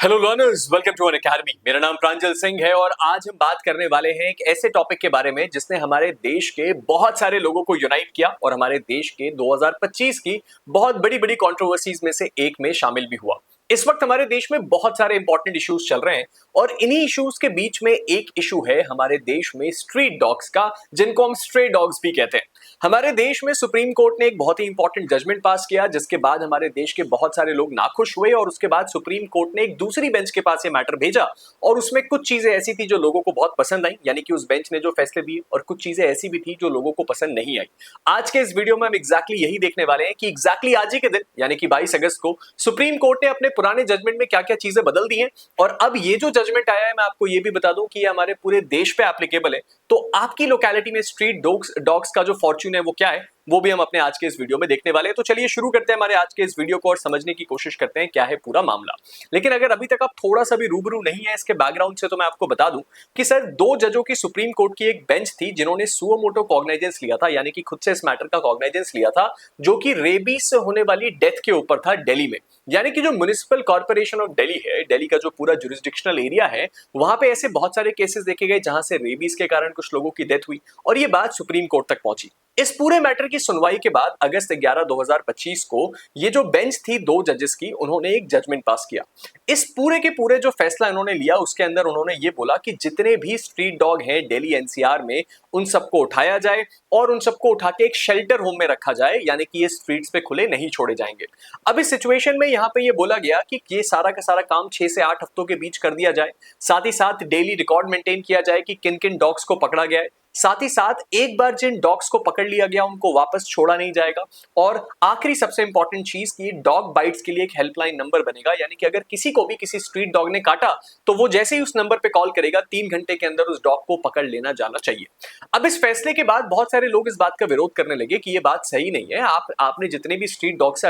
Hello learners, welcome to Unacademy. मेरा नाम प्रांजल सिंह है और आज हम बात करने वाले हैं एक ऐसे टॉपिक के बारे में जिसने हमारे देश के बहुत सारे लोगों को यूनाइट किया और हमारे देश के 2025 की बहुत बड़ी बड़ी कंट्रोवर्सीज में से एक में शामिल भी हुआ। इस वक्त हमारे देश में बहुत सारे इंपॉर्टेंट इश्यूज चल रहे हैं और इन्हीं इश्यूज के बीच में एक इशू है हमारे देश में स्ट्रीट डॉग्स का, जिनको हम स्ट्रे डॉग्स भी कहते हैं। हमारे देश में सुप्रीम कोर्ट ने एक बहुत ही इंपॉर्टेंट जजमेंट पास किया जिसके बाद हमारे देश के बहुत सारे लोग नाखुश हुए और उसके बाद सुप्रीम कोर्ट ने एक दूसरी बेंच के पास ये मैटर भेजा और उसमें कुछ चीजें ऐसी थी जो लोगों को बहुत पसंद आई, यानी कि उस बेंच ने जो फैसले दिए, और कुछ चीजें ऐसी भी थी जो लोगों को पसंद नहीं आई। आज के इस वीडियो में हम एग्जैक्टली यही देखने वाले हैं कि एग्जैक्टली आज ही के दिन यानी कि 22 अगस्त को सुप्रीम कोर्ट ने अपने पुराने जजमेंट में क्या क्या चीजें बदल दी हैं और अब ये जो जजमेंट आया है मैं आपको ये भी बता दूं कि ये हमारे पूरे देश पे एप्लीकेबल है। तो आपकी लोकेलिटी में स्ट्रीट डॉग्स का जो फॉर्च्यून है वो क्या है, वो भी हम अपने आज के इस वीडियो में देखने वाले हैं। तो चलिए शुरू करते हैं हमारे आज के इस वीडियो को और समझने की कोशिश करते हैं क्या है पूरा मामला। लेकिन अगर अभी तक आप थोड़ा सा भी रूबरू नहीं है इसके बैकग्राउंड से, तो मैं आपको बता दूं कि सर दो जजों की सुप्रीम कोर्ट की एक बेंच थी जिन्होंने सुओ मोटो कॉग्निजेंस लिया था, यानी कि खुद से इस मैटर का कॉग्निजेंस लिया था, जो कि रेबीज से होने वाली डेथ के ऊपर था दिल्ली में। यानी कि जो म्युनिसिपल कॉर्पोरेशन ऑफ दिल्ली है, दिल्ली का जो पूरा जुरिस्डिक्शनल एरिया है, वहां पे ऐसे बहुत सारे केसेस देखे गए जहां से रेबीज के कारण कुछ लोगों की डेथ हुई और ये बात सुप्रीम कोर्ट तक पहुंची। इस पूरे मैटर की सुनवाई के बाद अगस्त 11 2025 को ये जो बेंच थी दो जजेस की, उन्होंने एक जजमेंट पास किया। इस पूरे के पूरे जो फैसला इन्होंने लिया उसके अंदर उन्होंने ये बोला कि जितने भी स्ट्रीट डॉग हैं दिल्ली एनसीआर में, उन सबको उठाया जाए और उन सबको उठा के एक शेल्टर होम में रखा जाए, यानी कि ये स्ट्रीट्स पे खुले नहीं छोड़े जाएंगे। अब इस सिचुएशन में यहाँ पे ये बोला गया कि ये सारा का सारा काम 6 से 8 हफ्तों के बीच कर दिया जाए। साथ ही साथ डेली रिकॉर्ड मेंटेन किया जाए कि किन किन डॉग्स को पकड़ा गया है। साथ ही साथ एक बार जिन डॉग्स को पकड़ लिया गया उनको वापस छोड़ा नहीं जाएगा। और आखिरी सबसे इंपॉर्टेंट चीज की डॉग बाइट्स के लिए एक हेल्पलाइन नंबर बनेगा, यानी कि अगर किसी को भी किसी स्ट्रीट डॉग ने काटा तो वो जैसे ही उस नंबर पे कॉल करेगा 3 घंटे के अंदर उस डॉग को पकड़ लेना जाना चाहिए। अब इस फैसले के बाद बहुत सारे लोग इस बात का विरोध करने लगे कि ये बात सही नहीं है। आपने जितने भी स्ट्रीट डॉग से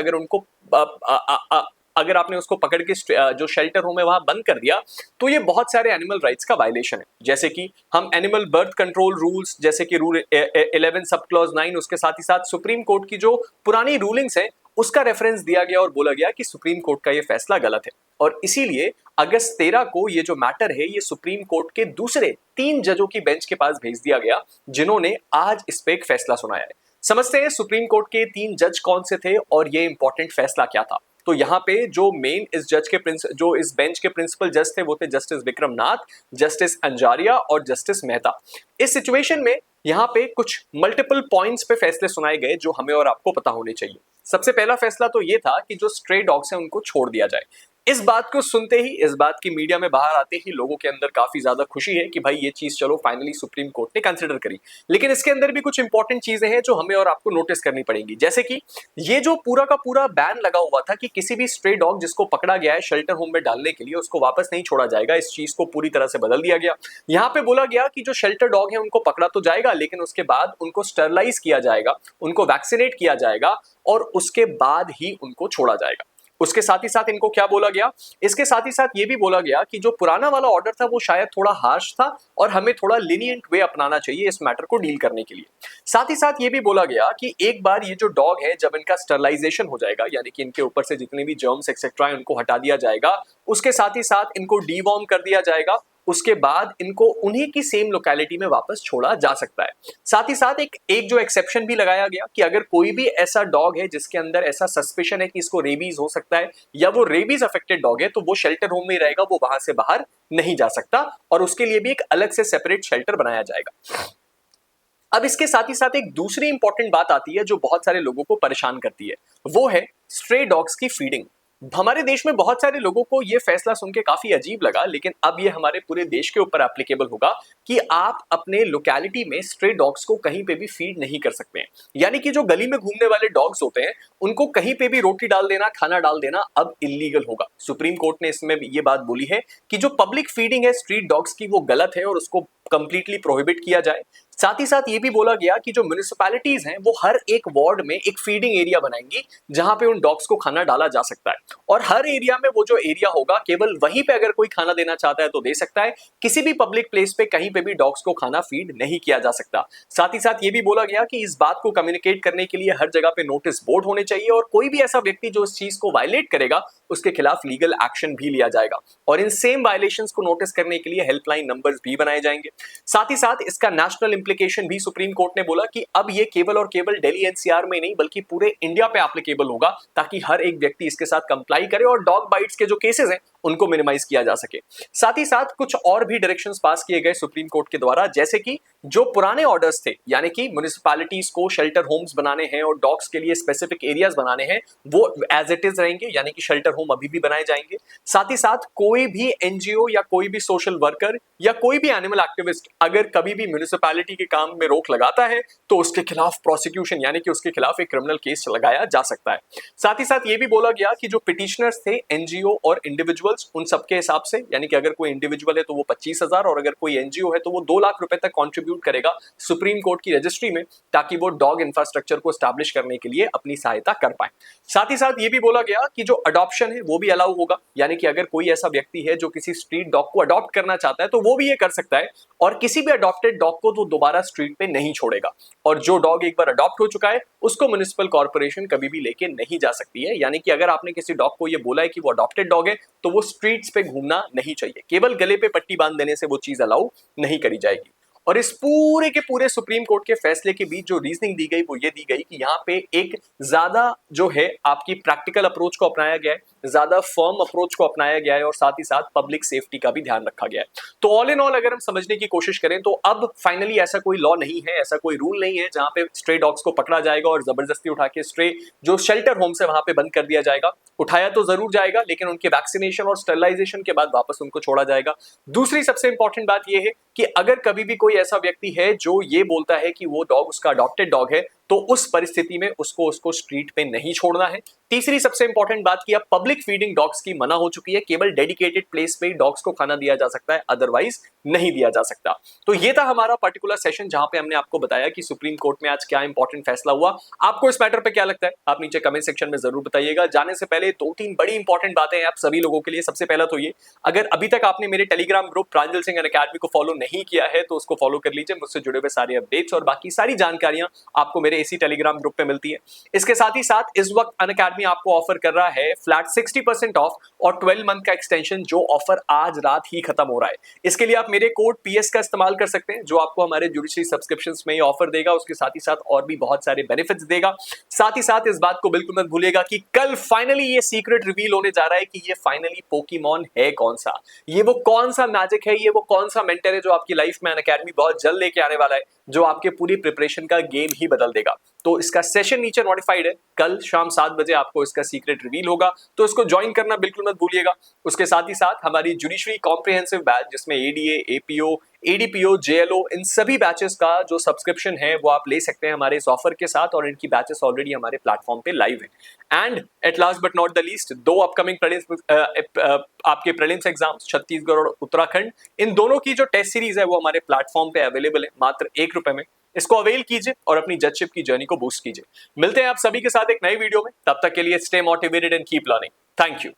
अगर आपने उसको पकड़ के जो शेल्टर होम है वहां बंद कर दिया तो ये बहुत सारे एनिमल राइट्स का वायलेशन है। जैसे कि हम एनिमल बर्थ कंट्रोल रूल्स, जैसे कि रूल 11 सब क्लॉज 9, उसके साथ ही साथ सुप्रीम कोर्ट की जो पुरानी रूलिंग्स हैं उसका रेफरेंस दिया गया और बोला गया कि सुप्रीम कोर्ट का ये फैसला गलत है। और इसीलिए अगस्त 13 को ये जो मैटर है ये सुप्रीम कोर्ट के दूसरे 3 जजों की बेंच के पास भेज दिया गया, जिन्होंने आज इस पे एक फैसला सुनाया है। समझते हैं सुप्रीम कोर्ट के 3 जज कौन से थे और ये इंपॉर्टेंट फैसला क्या था। तो यहाँ पे जो मेन इस बेंच के प्रिंसिपल जज थे वो थे जस्टिस विक्रम नाथ, जस्टिस अंजारिया और जस्टिस मेहता। इस सिचुएशन में यहाँ पे कुछ मल्टीपल पॉइंट्स पे फैसले सुनाए गए जो हमें और आपको पता होने चाहिए। सबसे पहला फैसला तो ये था कि जो स्ट्रे डॉग्स हैं उनको छोड़ दिया जाए। इस बात को सुनते ही, इस बात की मीडिया में बाहर आते ही लोगों के अंदर काफी ज्यादा खुशी है कि भाई ये चीज चलो फाइनली सुप्रीम कोर्ट ने कंसिडर करी। लेकिन इसके अंदर भी कुछ इंपॉर्टेंट चीजें हैं जो हमें और आपको नोटिस करनी पड़ेंगी। जैसे कि ये जो पूरा का पूरा बैन लगा हुआ था कि किसी भी स्ट्रे डॉग जिसको पकड़ा गया है शेल्टर होम में डालने के लिए उसको वापस नहीं छोड़ा जाएगा, इस चीज को पूरी तरह से बदल दिया गया। यहाँ पे बोला गया कि जो शेल्टर डॉग है उनको पकड़ा तो जाएगा लेकिन उसके बाद उनको स्टरलाइज किया जाएगा, उनको वैक्सीनेट किया जाएगा और उसके बाद ही उनको छोड़ा जाएगा। उसके साथ ही साथ इनको क्या बोला गया, इसके साथ ही साथ ये भी बोला गया कि जो पुराना वाला ऑर्डर था वो शायद थोड़ा हार्श था और हमें थोड़ा लिनिएंट वे अपनाना चाहिए इस मैटर को डील करने के लिए। साथ ही साथ ये भी बोला गया कि एक बार ये जो डॉग है जब इनका स्टरलाइजेशन हो जाएगा, यानी कि इनके ऊपर से जितने भी जर्म्स एक्सेट्रा है उनको हटा दिया जाएगा, उसके साथ ही साथ इनको डीवॉर्म कर दिया जाएगा, उसके बाद इनको उन्हीं की सेम लोकेलिटी में वापस छोड़ा जा सकता है। साथ ही साथ एक जो एक्सेप्शन भी लगाया गया कि अगर कोई भी ऐसा डॉग है जिसके अंदर ऐसा सस्पिशन है कि इसको रेबीज हो सकता है या वो रेबीज अफेक्टेड डॉग है तो वो शेल्टर होम में ही रहेगा, वो वहां से बाहर नहीं जा सकता और उसके लिए भी एक अलग से सेपरेट शेल्टर बनाया जाएगा। अब इसके साथ ही साथ एक दूसरी इंपॉर्टेंट बात आती है जो बहुत सारे लोगों को परेशान करती है, वो है स्ट्रे डॉग्स की फीडिंग। हमारे देश में बहुत सारे लोगों को यह फैसला सुन के काफी अजीब लगा, लेकिन अब ये हमारे पूरे देश के ऊपर एप्लीकेबल होगा कि आप अपने लोकेलिटी में स्ट्रे डॉग्स को कहीं पे भी फीड नहीं कर सकते हैं। यानी कि जो गली में घूमने वाले डॉग्स होते हैं उनको कहीं पे भी रोटी डाल देना, खाना डाल देना अब इलीगल होगा। सुप्रीम कोर्ट ने इसमें ये बात बोली है कि जो पब्लिक फीडिंग है स्ट्रीट डॉग्स की वो गलत है और उसको कंप्लीटली प्रोहिबिट किया जाए। साथ ही साथ ये भी बोला गया कि जो म्युनिसिपैलिटीज हैं वो हर एक वार्ड में एक फीडिंग एरिया बनाएंगी जहां पे उन डॉग्स को खाना डाला जा सकता है, और हर एरिया में वो जो एरिया होगा केवल वहीं पे अगर कोई खाना देना चाहता है तो दे सकता है, किसी भी पब्लिक प्लेस पे कहीं पे भी डॉग्स को खाना फीड नहीं किया जा सकता। साथ ही साथ ये भी बोला गया कि इस बात को कम्युनिकेट करने के लिए हर जगह पे नोटिस बोर्ड होने चाहिए, और कोई भी ऐसा व्यक्ति जो इस चीज को वायलेट करेगा उसके खिलाफ लीगल एक्शन भी लिया जाएगा, और इन सेम वायलेशंस को नोटिस करने के लिए हेल्पलाइन नंबर्स भी बनाए जाएंगे। साथ ही साथ इसका नेशनल इंप्लीकेशन भी सुप्रीम कोर्ट ने बोला कि अब ये केवल और केवल दिल्ली एनसीआर में नहीं बल्कि पूरे इंडिया पे एप्लीकेबल होगा, ताकि हर एक व्यक्ति इसके साथ कंप्लाई करे और डॉग बाइट्स के जो केसेस हैं उनको मिनिमाइज किया जा सके। साथ ही साथ कुछ और भी डायरेक्शंस पास किए गए सुप्रीम कोर्ट के द्वारा, जैसे कि जो पुराने ऑर्डर्स थे यानी कि म्युनिसिपैलिटीज को शेल्टर होम्स बनाने हैं और डॉग्स के लिए स्पेसिफिक एरियाज बनाने हैं, वो एज इट इज रहेंगे, यानी कि शेल्टर होम अभी भी बनाए जाएंगे। साथ ही साथ कोई भी एनजीओ या कोई भी सोशल वर्कर या कोई भी एनिमल एक्टिविस्ट अगर कभी भी म्युनिसिपैलिटी के काम में रोक लगाता है तो उसके खिलाफ प्रोसिक्यूशन यानी कि उसके खिलाफ एक क्रिमिनल केस लगाया जा सकता है। साथ ही साथ ये भी बोला गया कि जो पिटिशनर्स थे एनजीओ और इंडिविजुअल्स, उन सबके हिसाब से, यानी कि अगर कोई इंडिविजुअल है तो वो 25,000 और अगर कोई एनजीओ है तो वो 2 लाख रुपए तक कंट्रीब्यूट करेगा सुप्रीम कोर्ट की रजिस्ट्री में, ताकि वो डॉग इंफ्रास्ट्रक्चर को स्टैब्लिश करने के लिए अपनी सहायता कर पाए। साथ ही साथ ये भी बोला गया कि जो अडॉप्शन है वो भी अलाउ होगा, यानी कि अगर कोई ऐसा व्यक्ति है जो किसी स्ट्रीट डॉग को अडॉप्ट करना चाहता है तो वो भी ये कर सकता है, और किसी भी अडॉप्टेड डॉग को तो दोबारा स्ट्रीट पे नहीं छोड़ेगा, और जो डॉग एक बार अडॉप्ट हो चुका है उसको म्युनिसिपल कॉर्पोरेशन कभी भी लेके नहीं जा सकती है। यानी कि अगर आपने किसी डॉग को ये बोला है कि वो अडॉप्टेड डॉग है तो वो स्ट्रीट्स पे घूमना नहीं चाहिए, केवल गले पे पट्टी बांध देने से वो चीज अलाउ नहीं करी जाएगी। और इस पूरे के पूरे सुप्रीम कोर्ट के फैसले के बीच जो रीजनिंग दी गई वो ये दी गई कि यहाँ पे एक ज्यादा जो है आपकी प्रैक्टिकल अप्रोच को अपनाया गया है, ज्यादा फर्म अप्रोच को अपनाया गया है, और साथ ही साथ पब्लिक सेफ्टी का भी ध्यान रखा गया है। तो ऑल इन ऑल अगर हम समझने की कोशिश करें तो अब फाइनली ऐसा कोई लॉ नहीं है, ऐसा कोई रूल नहीं है जहां पे स्ट्रे डॉग्स को पकड़ा जाएगा और जबरदस्ती उठा के स्ट्रे जो शेल्टर होम्स है वहां पे बंद कर दिया जाएगा। उठाया तो जरूर जाएगा लेकिन उनके वैक्सीनेशन और स्टरलाइजेशन के बाद वापस उनको छोड़ा जाएगा। दूसरी सबसे इंपॉर्टेंट बात यह है कि अगर कभी भी कोई ऐसा व्यक्ति है जो ये बोलता है कि वो डॉग उसका अडॉप्टेड डॉग है तो उस परिस्थिति में उसको स्ट्रीट पे नहीं छोड़ना है। तीसरी सबसे इंपॉर्टेंट बात कि अब पब्लिक फीडिंग डॉग्स की मना हो चुकी है, केवल डेडिकेटेड प्लेस पे डॉग्स को खाना दिया जा सकता है, अदरवाइज नहीं दिया जा सकता। तो ये था हमारा पर्टिकुलर सेशन जहां पे हमने आपको बताया कि सुप्रीम कोर्ट में आज क्या इंपॉर्टेंट फैसला हुआ। आपको इस मैटर पे क्या लगता है आप नीचे कमेंट सेक्शन में जरूर बताइएगा। जाने से पहले 2-3 बड़ी इंपॉर्टेंट बातें हैं आप सभी लोगों के लिए। सबसे पहला तो ये, अगर अभी तक आपने मेरे टेलीग्राम ग्रुप प्रांजल सिंह अकेडमी को फॉलो नहीं किया है तो उसको फॉलो कर लीजिए। मुझसे जुड़े हुए सारे अपडेट्स और बाकी सारी जानकारियां आपको मेरे इसी टेलीग्राम ग्रुप पे मिलती है। इसके साथ ही साथ इस वक्त अनअकैडमी आपको ऑफर कर रहा है फ्लैट 60% ऑफ और 12 मंथ का एक्सटेंशन, जो ऑफर आज रात ही खत्म हो रहा है। इसके लिए आप मेरे कोड पीएस का इस्तेमाल कर सकते हैं जो आपको हमारे जुडिशरी सब्सक्रिप्शंस में ये ऑफर देगा, उसके साथ ही साथ और भी बहुत सारे बेनिफिट्स देगा। साथ ही साथ इस बात को बिल्कुल मत भूलिएगा कि कल फाइनली ये सीक्रेट रिवील होने जा रहा है कि ये फाइनली पोकेमॉन है कौन सा, ये वो कौन सा मैजिक है, ये वो कौन सा मेंटर है जो आपकी लाइफ में अनअकैडमी बहुत जल्द लेके आने वाला है, जो आपके पूरी प्रिपरेशन का गेम ही बदल देगा। तो इसका सेशन नीचे नोटिफाइड है, कल शाम 7 बजे आपको इसका सीक्रेट रिवील होगा, तो इसको ज्वाइन करना बिल्कुल मत भूलिएगा। उसके साथ ही साथ हमारी जुडिशरी कॉम्प्रिहेंसिव बैच जिसमें एडीए, एपीओ, एडीपीओ, जेएलओ, इन सभी बैचेस का जो सब्सक्रिप्शन है वो आप ले सकते हैं हमारे इस ऑफर के साथ, और इनकी बैचेस ऑलरेडी हमारे प्लेटफॉर्म पे लाइव है। And at last but not the least, 2 upcoming आपके प्रीलिम्स एग्जाम्स छत्तीसगढ़ और उत्तराखंड, इन दोनों की जो टेस्ट सीरीज है वो हमारे प्लेटफॉर्म पे अवेलेबल है मात्र ₹1 में। इसको अवेल कीजिए और अपनी जजशिप की जर्नी को बूस्ट कीजिए। मिलते हैं आप सभी के साथ एक नई वीडियो में, तब तक के लिए stay motivated and keep learning. Thank you.